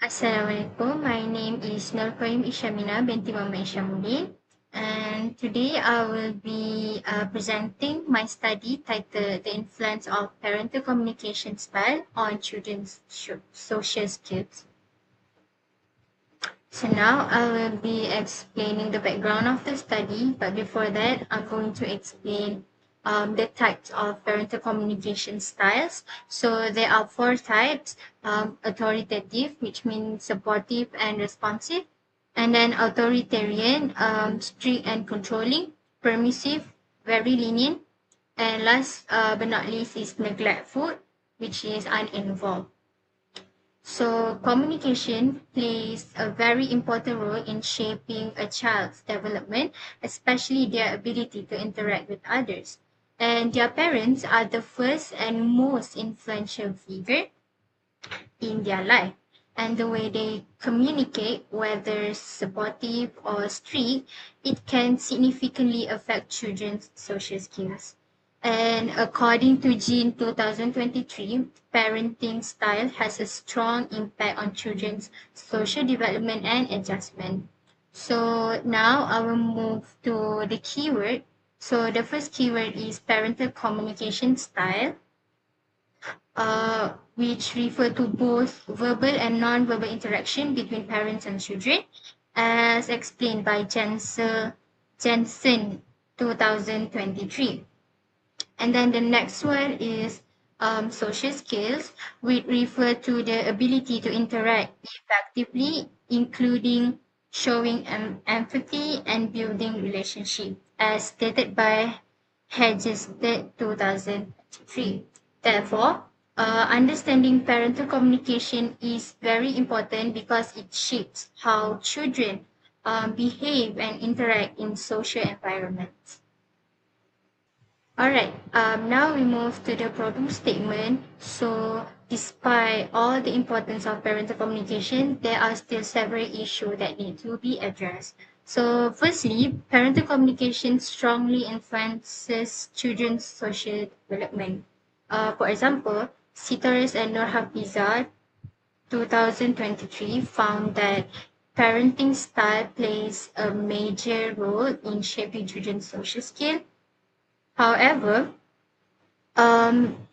Assalamualaikum. My name is Nurqaim Ishamina binti Mama Ishamuddin, and today I will be presenting my study titled The Influence of Parental Communication Style on Children's Social Skills. So now I will be explaining the background of the study, but before that, I'm going to explain the types of parental communication styles. So there are four types: authoritative, which means supportive and responsive, and then authoritarian, strict and controlling; permissive, very lenient; and last but not least is neglectful, which is uninvolved. So, communication plays a very important role in shaping a child's development, especially their ability to interact with others. And their parents are the first and most influential figure in their life. And the way they communicate, whether supportive or strict, it can significantly affect children's social skills. And according to Jean 2023, parenting style has a strong impact on children's social development and adjustment. So now I will move to the keyword. So the first keyword is parental communication style, which refer to both verbal and non-verbal interaction between parents and children, as explained by Jensen 2023. And then the next one is social skills, which refer to the ability to interact effectively, including showing empathy and building relationship, as stated by Hedges 2003. Therefore, understanding parental communication is very important because it shapes how children behave and interact in social environments. All right, now we move to the problem statement. So, despite all the importance of parental communication, there are still several issues that need to be addressed. So, firstly, parental communication strongly influences children's social development. For example, Sitaris and Nurhafiza 2023 found that parenting style plays a major role in shaping children's social skill. However, um,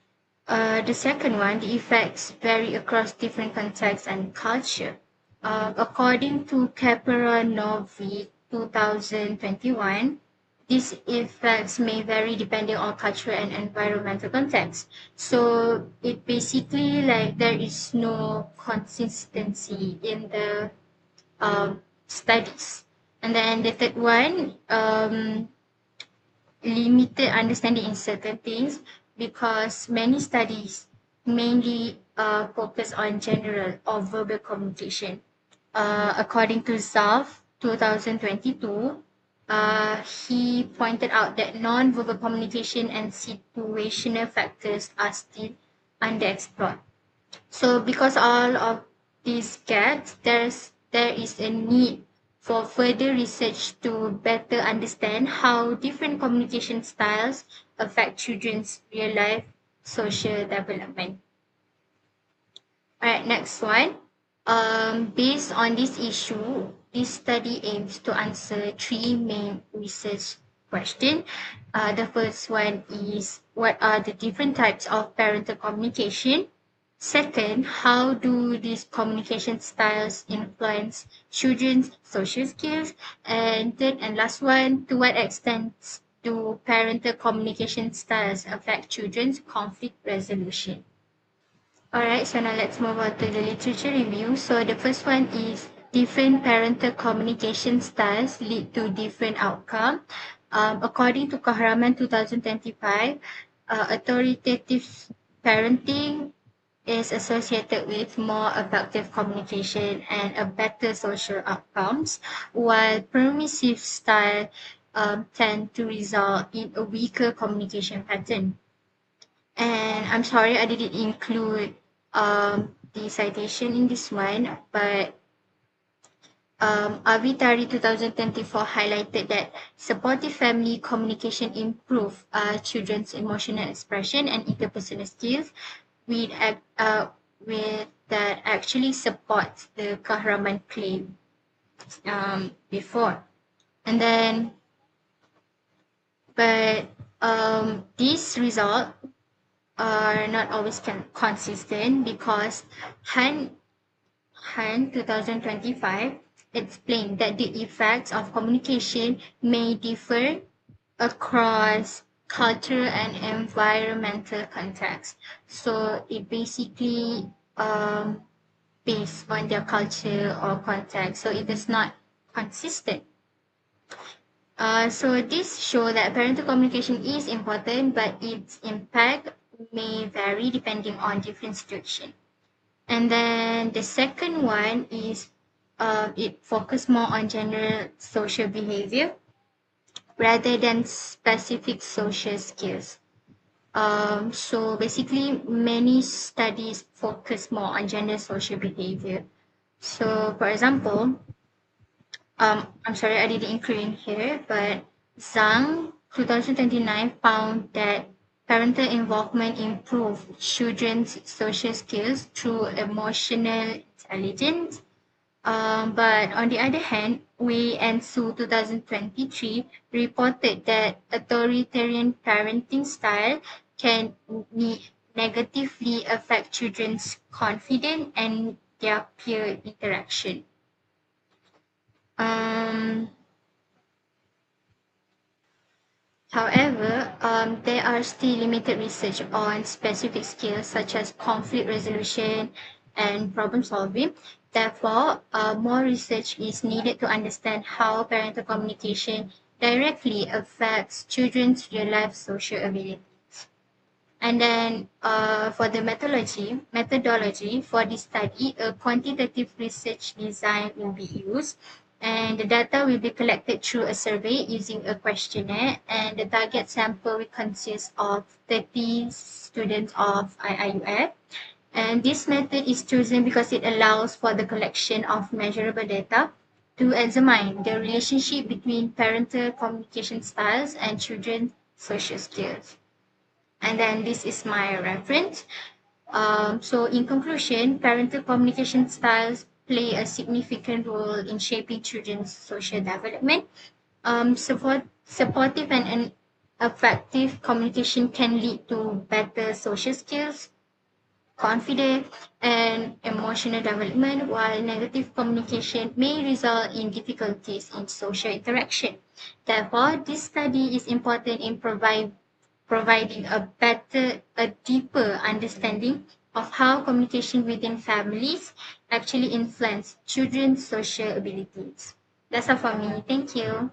the second one, the effects vary across different contexts and culture. According to Capera Novi 2021, these effects may vary depending on cultural and environmental context. So it basically like there is no consistency in the studies. And then the third one, limited understanding in certain things because many studies mainly focus on general or verbal communication. According to Zaf 2022, he pointed out that non-verbal communication and situational factors are still underexplored. So because all of these gaps, there is a need for further research to better understand how different communication styles affect children's real life social development. All right, next one. Based on this issue, this study aims to answer three main research questions. The first one is what are the different types of parental communication? Second, how do these communication styles influence children's social skills? And third and last one, to what extent do parental communication styles affect children's conflict resolution? Alright, so now let's move on to the literature review. So the first one is different parental communication styles lead to different outcome. According to Kahraman 2025, authoritative parenting is associated with more effective communication and a better social outcomes, while permissive style tend to result in a weaker communication pattern. And I'm sorry I didn't include the citation in this one, but Avitari 2024 highlighted that supportive family communication improve children's emotional expression and interpersonal skills with, with that actually supports the Kahraman claim before. And then, but these results are not always consistent because Han 2025 explained that the effects of communication may differ across culture and environmental context. So it basically based on their culture or context. So it is not consistent. So this show that parental communication is important, but its impact may vary depending on different situation. And then the second one is it focus more on general social behavior rather than specific social skills. So basically, many studies focus more on general social behavior. So, for example, I'm sorry I didn't include in here, but Zhang 2029 found that parental involvement improved children's social skills through emotional intelligence. But on the other hand, Wei and Su 2023 reported that authoritarian parenting style can negatively affect children's confidence and their peer interaction. Um, However, there are still limited research on specific skills such as conflict resolution and problem solving. Therefore, more research is needed to understand how parental communication directly affects children's real life social abilities. And then for the methodology for this study, a quantitative research design will be used, and the data will be collected through a survey using a questionnaire, and the target sample will consist of 30 students of IIUF. And this method is chosen because it allows for the collection of measurable data to examine the relationship between parental communication styles and children's social skills. And then this is my reference. So in conclusion, parental communication styles play a significant role in shaping children's social development. Supportive and effective communication can lead to better social skills, confidence, and emotional development, while negative communication may result in difficulties in social interaction. Therefore, this study is important in providing a deeper understanding of how communication within families actually influence children's social abilities. That's all for me. Thank you.